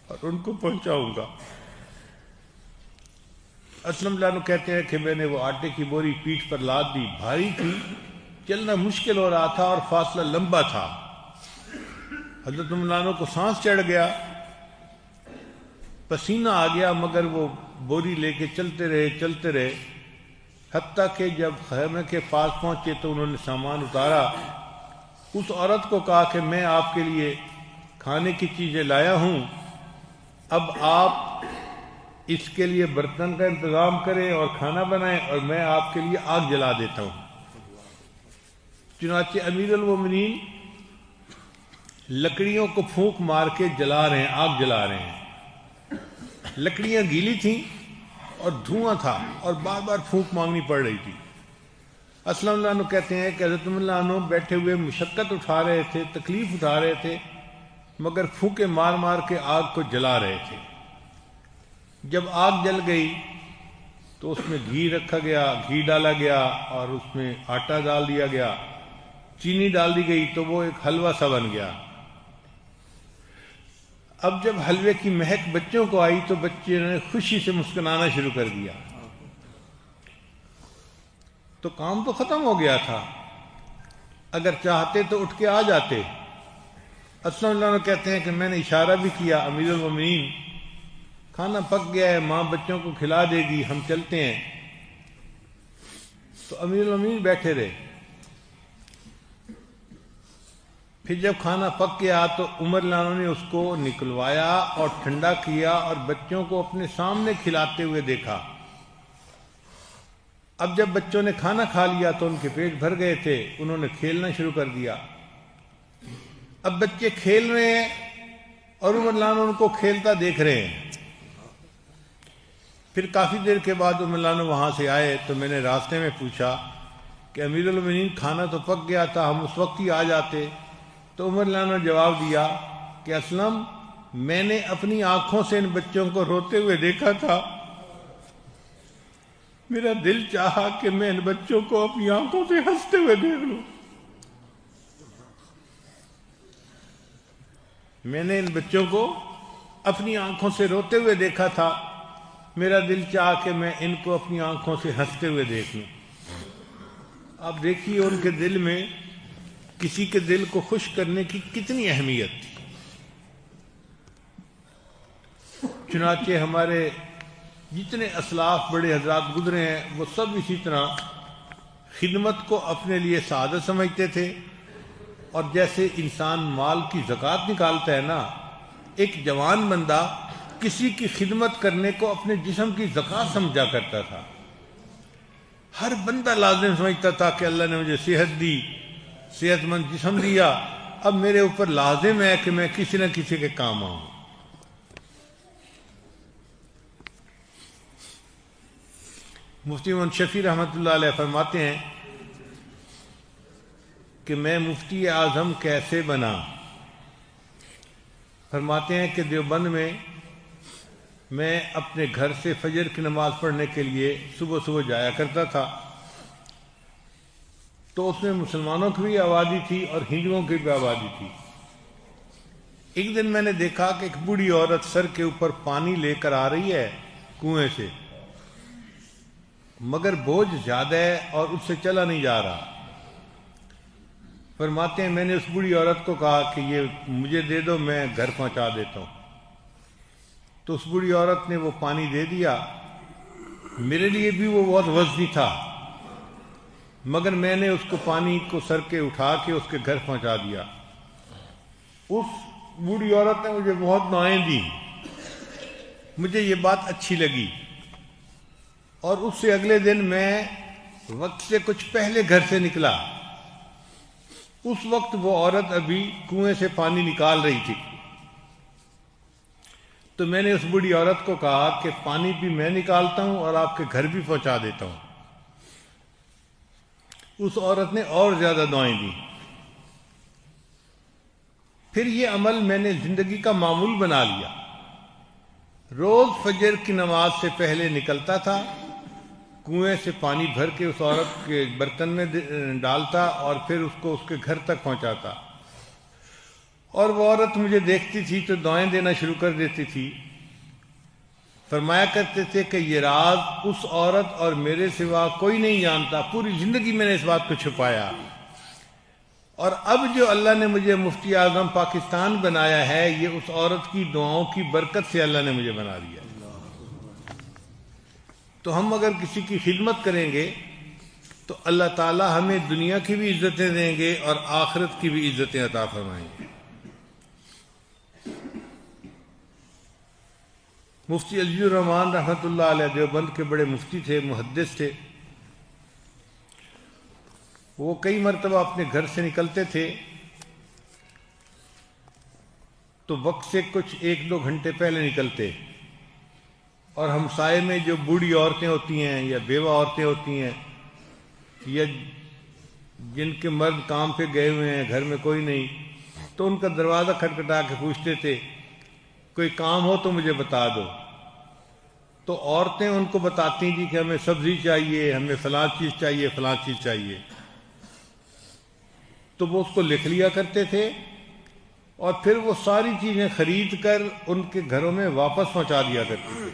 اور ان کو پہنچاؤں گا. اسلم رضی اللہ عنہ کہتے ہیں کہ میں نے وہ آٹے کی بوری پیٹھ پر لاد دی. بھاری تھی، چلنا مشکل ہو رہا تھا اور فاصلہ لمبا تھا. حضرت عمر رضی اللہ عنہ کو سانس چڑھ گیا، پسینہ آ گیا، مگر وہ بوری لے کے چلتے رہے حتیٰ کہ جب خیمے کے پاس پہنچے تو انہوں نے سامان اتارا. اس عورت کو کہا کہ میں آپ کے لیے کھانے کی چیزیں لایا ہوں، اب آپ اس کے لیے برتن کا انتظام کریں اور کھانا بنائیں اور میں آپ کے لیے آگ جلا دیتا ہوں. چنانچہ امیر المومنین لکڑیوں کو پھونک مار کے جلا رہے ہیں، آگ جلا رہے ہیں. لکڑیاں گیلی تھیں اور دھواں تھا اور بار بار پھونک مانگنی پڑ رہی تھی. اسلم اللہ عنہ کہتے ہیں کہ حضرت عمر اللہ عنہ بیٹھے ہوئے مشقت اٹھا رہے تھے، تکلیف اٹھا رہے تھے، مگر پھونکے مار مار کے آگ کو جلا رہے تھے. جب آگ جل گئی تو اس میں گھی رکھا گیا، گھی ڈالا گیا اور اس میں آٹا ڈال دیا گیا، چینی ڈال دی گئی تو وہ ایک حلوہ سا بن گیا. اب جب حلوے کی مہک بچوں کو آئی تو بچے نے خوشی سے مسکرانا شروع کر دیا. تو کام تو ختم ہو گیا تھا، اگر چاہتے تو اٹھ کے آ جاتے. اسلم اللہ عنہ کہتے ہیں کہ میں نے اشارہ بھی کیا، امیر المومنین کھانا پک گیا ہے، ماں بچوں کو کھلا دے گی، ہم چلتے ہیں. تو امیر المومنین بیٹھے رہے. پھر جب کھانا پک گیا تو عمر رضی اللہ عنہ نے اس کو نکلوایا اور ٹھنڈا کیا اور بچوں کو اپنے سامنے کھلاتے ہوئے دیکھا. اب جب بچوں نے کھانا کھا لیا تو ان کے پیٹ بھر گئے تھے، انہوں نے کھیلنا شروع کر دیا. اب بچے کھیل رہے ہیں اور عمر رضی اللہ عنہ ان کو کھیلتا دیکھ رہے ہیں. پھر کافی دیر کے بعد عمر رضی اللہ عنہ وہاں سے آئے تو میں نے راستے میں پوچھا کہ امیر المومنین کھانا تو پک گیا تھا، ہم اس وقت ہی آ جاتے. تو عمر رضی اللہ عنہ نے جواب دیا کہ اسلم میں نے اپنی آنکھوں سے ان بچوں کو روتے ہوئے دیکھا تھا، میرا دل چاہا کہ میں ان بچوں کو اپنی آنکھوں سے ہنستے ہوئے دیکھ لوں. میں نے ان بچوں کو اپنی آنکھوں سے روتے ہوئے دیکھا تھا، میرا دل چاہا کہ میں ان کو اپنی آنکھوں سے ہنستے ہوئے دیکھ لوں. آپ دیکھیے ان کے دل میں کسی کے دل کو خوش کرنے کی کتنی اہمیت تھی۔ چنانچہ ہمارے جتنے اسلاف بڑے حضرات گزرے ہیں وہ سب اسی طرح خدمت کو اپنے لیے سعادت سمجھتے تھے، اور جیسے انسان مال کی زکوٰۃ نکالتا ہے نا، ایک جوان بندہ کسی کی خدمت کرنے کو اپنے جسم کی زکوٰۃ سمجھا کرتا تھا۔ ہر بندہ لازم سمجھتا تھا کہ اللہ نے مجھے صحت دی، صحت مند جسم دیا، اب میرے اوپر لازم ہے کہ میں کسی نہ کسی کے کام آؤں۔ مفتی محمد شفیع رحمۃ اللہ علیہ فرماتے ہیں کہ میں مفتی اعظم کیسے بنا؟ فرماتے ہیں کہ دیوبند میں اپنے گھر سے فجر کی نماز پڑھنے کے لیے صبح صبح جایا کرتا تھا، تو اس میں مسلمانوں کی بھی آبادی تھی اور ہندوؤں کی بھی آبادی تھی۔ ایک دن میں نے دیکھا کہ ایک بوڑھی عورت سر کے اوپر پانی لے کر آ رہی ہے کنویں سے، مگر بوجھ زیادہ ہے اور اس سے چلا نہیں جا رہا۔ فرماتے ہیں میں نے اس بوڑھی عورت کو کہا کہ یہ مجھے دے دو، میں گھر پہنچا دیتا ہوں۔ تو اس بوڑھی عورت نے وہ پانی دے دیا۔ میرے لیے بھی وہ بہت وزنی تھا، مگر میں نے اس کو پانی کو سر کے اٹھا کے اس کے گھر پہنچا دیا۔ اس بوڑھی عورت نے مجھے بہت دعائیں دی، مجھے یہ بات اچھی لگی، اور اس سے اگلے دن میں وقت سے کچھ پہلے گھر سے نکلا۔ اس وقت وہ عورت ابھی کنویں سے پانی نکال رہی تھی، تو میں نے اس بوڑھی عورت کو کہا کہ پانی بھی میں نکالتا ہوں اور آپ کے گھر بھی پہنچا دیتا ہوں۔ اس عورت نے اور زیادہ دعائیں دی۔ پھر یہ عمل میں نے زندگی کا معمول بنا لیا۔ روز فجر کی نماز سے پہلے نکلتا تھا، کنویں سے پانی بھر کے اس عورت کے برتن میں ڈالتا اور پھر اس کو اس کے گھر تک پہنچاتا، اور وہ عورت مجھے دیکھتی تھی تو دعائیں دینا شروع کر دیتی تھی۔ فرمایا کرتے تھے کہ یہ راز اس عورت اور میرے سوا کوئی نہیں جانتا، پوری زندگی میں نے اس بات کو چھپایا، اور اب جو اللہ نے مجھے مفتی اعظم پاکستان بنایا ہے، یہ اس عورت کی دعاؤں کی برکت سے اللہ نے مجھے بنا دیا۔ تو ہم اگر کسی کی خدمت کریں گے تو اللہ تعالی ہمیں دنیا کی بھی عزتیں دیں گے اور آخرت کی بھی عزتیں عطا فرمائیں گے۔ مفتی عزیز الرحمان رحمۃ اللہ علیہ دیوبند کے بڑے مفتی تھے، محدث تھے۔ وہ کئی مرتبہ اپنے گھر سے نکلتے تھے تو وقت سے کچھ 1-2 گھنٹے پہلے نکلتے، اور ہمسائے میں جو بوڑھی عورتیں ہوتی ہیں یا بیوہ عورتیں ہوتی ہیں یا جن کے مرد کام پہ گئے ہوئے ہیں، گھر میں کوئی نہیں، تو ان کا دروازہ کھٹکھٹا کے پوچھتے تھے کوئی کام ہو تو مجھے بتا دو۔ تو عورتیں ان کو بتاتی تھیں کہ ہمیں سبزی چاہیے، ہمیں فلاں چیز چاہیے، فلاں چیز چاہیے، تو وہ اس کو لکھ لیا کرتے تھے، اور پھر وہ ساری چیزیں خرید کر ان کے گھروں میں واپس پہنچا دیا کرتے تھے۔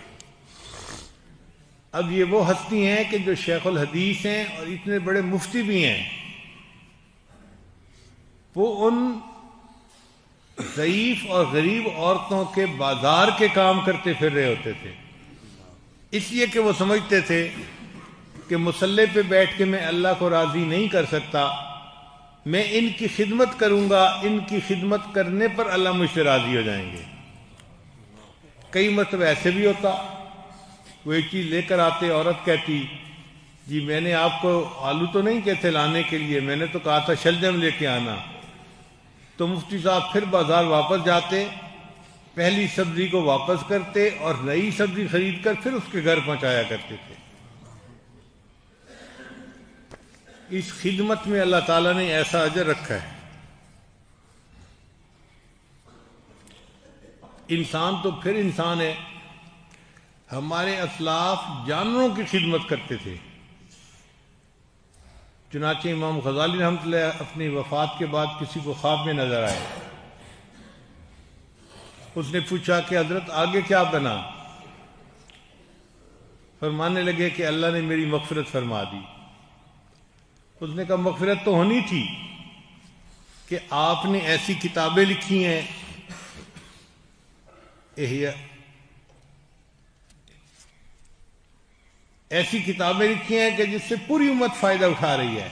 اب یہ وہ ہستی ہیں کہ جو شیخ الحدیث ہیں اور اتنے بڑے مفتی بھی ہیں، وہ ان ضعیف اور غریب عورتوں کے بازار کے کام کرتے پھر رہے ہوتے تھے، اس لیے کہ وہ سمجھتے تھے کہ مصلی پہ بیٹھ کے میں اللہ کو راضی نہیں کر سکتا، میں ان کی خدمت کروں گا، ان کی خدمت کرنے پر اللہ مجھ سے راضی ہو جائیں گے۔ کئی مرتبہ ایسے بھی ہوتا، وہ ایک چیز لے کر آتے، عورت کہتی جی میں نے آپ کو آلو تو نہیں کہتے لانے کے لیے، میں نے تو کہا تھا شلجم لے کے آنا۔ تو مفتی صاحب پھر بازار واپس جاتے، پہلی سبزی کو واپس کرتے اور نئی سبزی خرید کر پھر اس کے گھر پہنچایا کرتے تھے۔ اس خدمت میں اللہ تعالیٰ نے ایسا اجر رکھا ہے۔ انسان تو پھر انسان ہے، ہمارے اسلاف جانوروں کی خدمت کرتے تھے۔ چنانچہ امام غزالی رحمۃ اللہ اپنی وفات کے بعد کسی کو خواب میں نظر آئے، اس نے پوچھا کہ حضرت آگے کیا بنا؟ فرمانے لگے کہ اللہ نے میری مغفرت فرما دی۔ اس نے کہا مغفرت تو ہونی تھی، کہ آپ نے ایسی کتابیں لکھی ہیں ایسی کتابیں لکھی ہیں کہ جس سے پوری امت فائدہ اٹھا رہی ہے.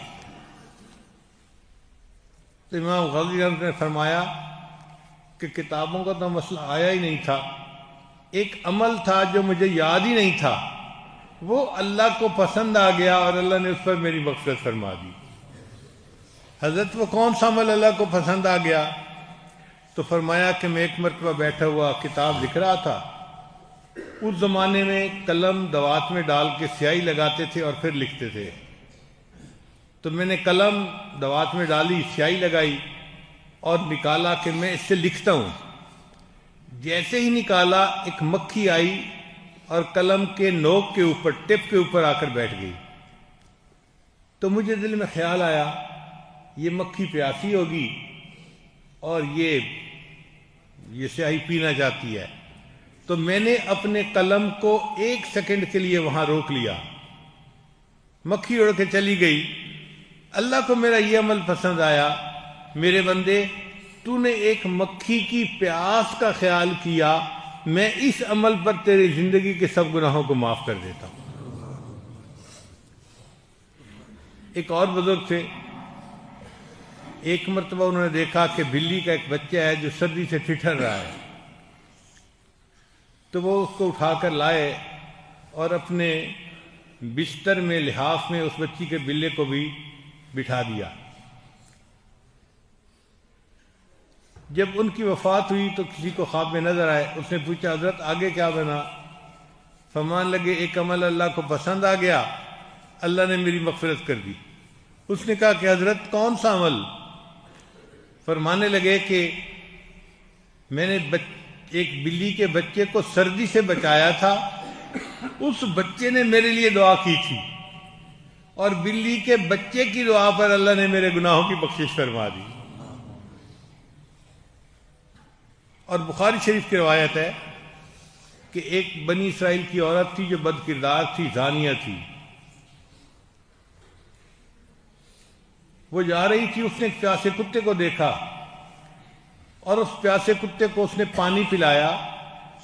تو امام غزالی رحمۃ اللہ نے فرمایا کہ کتابوں کا تو مسئلہ آیا ہی نہیں تھا، ایک عمل تھا جو مجھے یاد ہی نہیں تھا، وہ اللہ کو پسند آ گیا اور اللہ نے اس پر میری مغفرت فرما دی. حضرت وہ کون سا عمل اللہ کو پسند آ گیا؟ تو فرمایا کہ میں ایک مرتبہ بیٹھا ہوا کتاب لکھ رہا تھا. اس زمانے میں قلم دوات میں ڈال کے سیاہی لگاتے تھے اور پھر لکھتے تھے. تو میں نے قلم دوات میں ڈالی، سیاہی لگائی اور نکالا کہ میں اس سے لکھتا ہوں. جیسے ہی نکالا ایک مکھی آئی اور قلم کے نوک کے اوپر، ٹپ کے اوپر آ کر بیٹھ گئی. تو مجھے دل میں خیال آیا یہ مکھی پیاسی ہوگی اور یہ سیاہی پینا چاہتی ہے. تو میں نے اپنے قلم کو 1 سیکنڈ کے لیے وہاں روک لیا. مکھی اڑ کے چلی گئی. اللہ کو میرا یہ عمل پسند آیا، میرے بندے تو نے ایک مکھی کی پیاس کا خیال کیا، میں اس عمل پر تیری زندگی کے سب گناہوں کو معاف کر دیتا ہوں. ایک اور بزرگ تھے، ایک مرتبہ انہوں نے دیکھا کہ بلی کا ایک بچہ ہے جو سردی سے ٹھٹھر رہا ہے. تو وہ اس کو اٹھا کر لائے اور اپنے بستر میں، لحاف میں اس بچی کے بلے کو بھی بٹھا دیا. جب ان کی وفات ہوئی تو کسی کو خواب میں نظر آئے. اس نے پوچھا حضرت آگے کیا بنا؟ فرمان لگے ایک عمل اللہ کو پسند آ گیا، اللہ نے میری مغفرت کر دی. اس نے کہا کہ حضرت کون سا عمل؟ فرمانے لگے کہ میں نے ایک بلی کے بچے کو سردی سے بچایا تھا، اس بچے نے میرے لیے دعا کی تھی اور بلی کے بچے کی دعا پر اللہ نے میرے گناہوں کی بخشش فرما دی. اور بخاری شریف کی روایت ہے کہ ایک بنی اسرائیل کی عورت تھی جو بد کردار تھی، زانیہ تھی. وہ جا رہی تھی، اس نے ایک پیاسے کتے کو دیکھا اور اس پیاسے کتے کو اس نے پانی پلایا.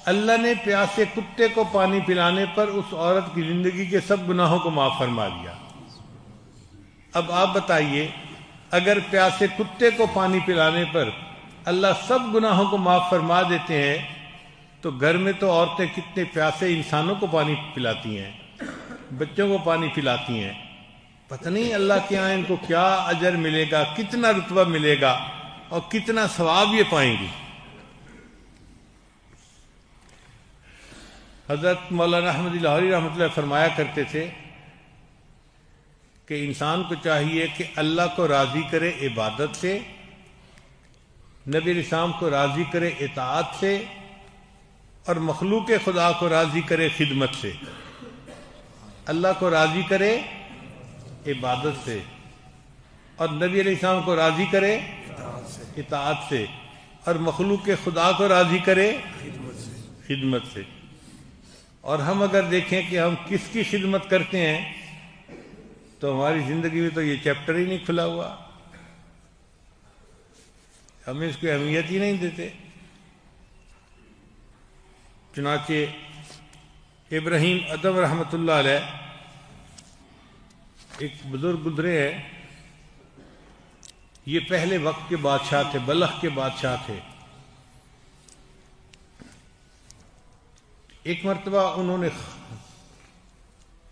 اللہ نے پیاسے کتے کو پانی پلانے پر اس عورت کی زندگی کے سب گناہوں کو معاف فرما دیا. اب آپ بتائیے، اگر پیاسے کتے کو پانی پلانے پر اللہ سب گناہوں کو معاف فرما دیتے ہیں تو گھر میں تو عورتیں کتنے پیاسے انسانوں کو پانی پلاتی ہیں، بچوں کو پانی پلاتی ہیں. پتہ نہیں اللہ کے یہاں ان کو کیا اجر ملے گا، کتنا رتبہ ملے گا اور کتنا ثواب یہ پائیں گی. حضرت مولانا احمد لاہوری رحمۃ اللہ فرمایا کرتے تھے کہ انسان کو چاہیے کہ اللہ کو راضی کرے عبادت سے، نبی علیہ السلام کو راضی کرے اطاعت سے، اور مخلوق خدا کو راضی کرے خدمت سے. اللہ کو راضی کرے عبادت سے اور نبی علیہ السلام کو راضی کرے اطاعت سے، اور مخلوق خدا کو راضی کرے خدمت سے. اور ہم اگر دیکھیں کہ ہم کس کی خدمت کرتے ہیں تو ہماری زندگی میں تو یہ چیپٹر ہی نہیں کھلا ہوا، ہمیں اس کو اہمیت ہی نہیں دیتے. چنانچہ ابراہیم ادم رحمۃ اللہ علیہ ایک بزرگ گزرے ہیں، یہ پہلے وقت کے بادشاہ تھے، بلخ کے بادشاہ تھے. ایک مرتبہ انہوں نے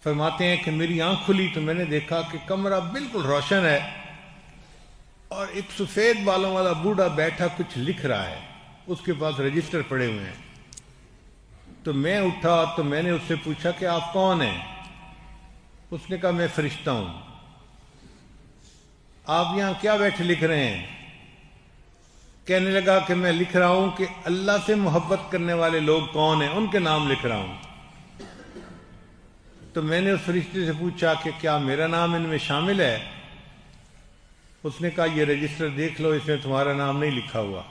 فرماتے ہیں کہ میری آنکھ کھلی تو میں نے دیکھا کہ کمرہ بالکل روشن ہے اور ایک سفید بالوں والا بوڑھا بیٹھا کچھ لکھ رہا ہے، اس کے پاس رجسٹر پڑے ہوئے ہیں. تو میں اٹھا تو میں نے اس سے پوچھا کہ آپ کون ہیں؟ اس نے کہا میں فرشتہ ہوں. آپ یہاں کیا بیٹھے لکھ رہے ہیں؟ کہنے لگا کہ میں لکھ رہا ہوں کہ اللہ سے محبت کرنے والے لوگ کون ہیں، ان کے نام لکھ رہا ہوں. تو میں نے اس فرشتے سے پوچھا کہ کیا میرا نام ان میں شامل ہے؟ اس نے کہا یہ رجسٹر دیکھ لو، اس میں تمہارا نام نہیں لکھا ہوا.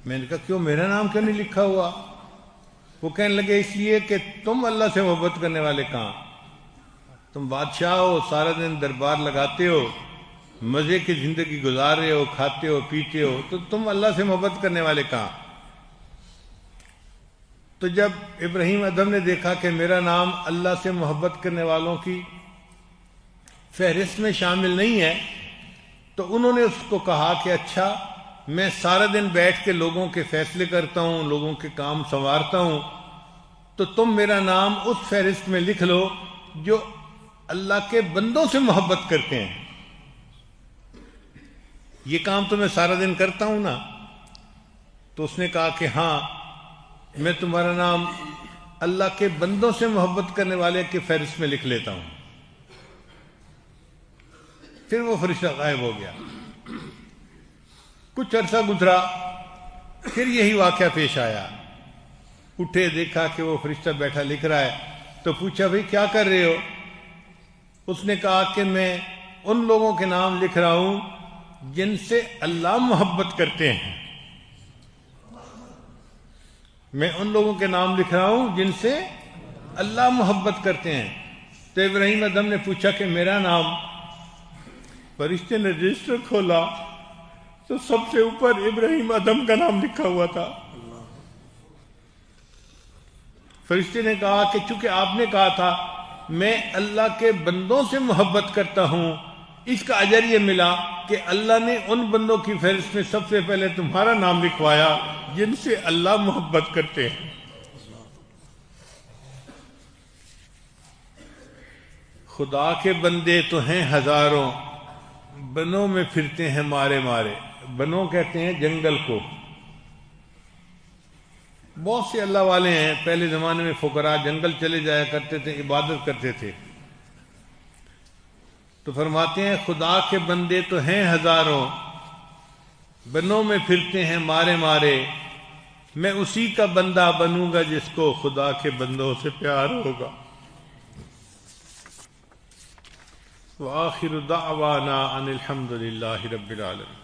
میں نے کہا کیوں، میرا نام کیوں نہیں لکھا ہوا؟ وہ کہنے لگے اس لیے کہ تم اللہ سے محبت کرنے والے کہاں، تم بادشاہ ہو، سارا دن دربار لگاتے ہو، مزے کی زندگی گزار رہے ہو، کھاتے ہو، پیتے ہو، تو تم اللہ سے محبت کرنے والے کہاں؟ تو جب ابراہیم ادم نے دیکھا کہ میرا نام اللہ سے محبت کرنے والوں کی فہرست میں شامل نہیں ہے، تو انہوں نے اس کو کہا کہ اچھا، میں سارا دن بیٹھ کے لوگوں کے فیصلے کرتا ہوں، لوگوں کے کام سنوارتا ہوں، تو تم میرا نام اس فہرست میں لکھ لو جو اللہ کے بندوں سے محبت کرتے ہیں۔ یہ کام تو میں سارا دن کرتا ہوں نا۔ تو اس نے کہا کہ ہاں، میں تمہارا نام اللہ کے بندوں سے محبت کرنے والے کی فہرست میں لکھ لیتا ہوں۔ پھر وہ فرشتہ غائب ہو گیا۔ کچھ عرصہ گزرا، پھر یہی واقعہ پیش آیا۔ اٹھے، دیکھا کہ وہ فرشتہ بیٹھا لکھ رہا ہے، تو پوچھا بھئی کیا کر رہے ہو؟ اس نے کہا کہ میں ان لوگوں کے نام لکھ رہا ہوں جن سے اللہ محبت کرتے ہیں۔ میں ان لوگوں کے نام لکھ رہا ہوں جن سے اللہ محبت کرتے ہیں۔ تو ابراہیم ادم نے پوچھا کہ میرا نام؟ فرشتے نے رجسٹر کھولا تو سب سے اوپر ابراہیم ادم کا نام لکھا ہوا تھا۔ فرشتے نے کہا کہ چونکہ آپ نے کہا تھا میں اللہ کے بندوں سے محبت کرتا ہوں، اس کا اجر یہ ملا کہ اللہ نے ان بندوں کی فہرست میں سب سے پہلے تمہارا نام لکھوایا جن سے اللہ محبت کرتے ہیں۔ خدا کے بندے تو ہیں ہزاروں، بنوں میں پھرتے ہیں مارے مارے۔ بنوں کہتے ہیں جنگل کو۔ بہت سے اللہ والے ہیں، پہلے زمانے میں فقراء جنگل چلے جایا کرتے تھے، عبادت کرتے تھے۔ تو فرماتے ہیں خدا کے بندے تو ہیں ہزاروں، بنوں میں پھرتے ہیں مارے مارے، میں اسی کا بندہ بنوں گا جس کو خدا کے بندوں سے پیار ہوگا۔ وآخر دعوانا ان الحمد للہ رب العالمین۔